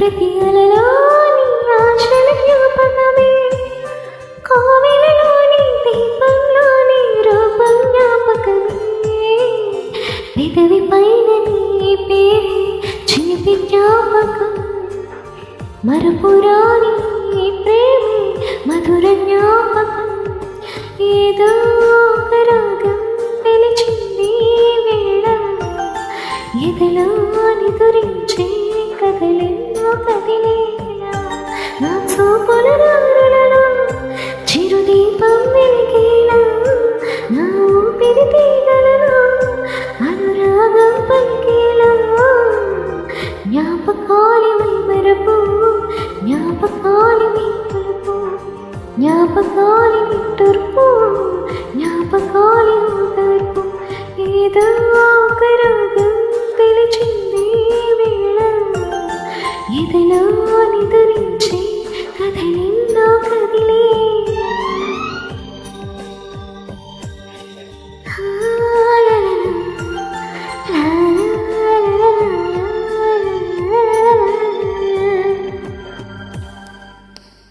ప్రతి అలలోని ఆశల జ్ఞాపకమే కోవెలలోని దీపంలోని రూపం జ్ఞాపకమే పెదవి పైన నీ పేరే చిలిపి జ్ఞాపకం మరపురాని ప్రేమే మధుర జ్ఞాపకం ఏదో ఒక రాగం పిలిచింది వేళ ఎదలో నిదురించే కదలెన్నో కదిలేలా నా చూపుల దారులలో చిరుదీపం వెలిగేలా నా ఊపిరి తీగలలో అనురాగం పలికేలా జ్ఞాపకాలి మరపు జ్ఞాపకాలి తలుపు జ్ఞాపకాలి తూర్పు జ్ఞాపకాలి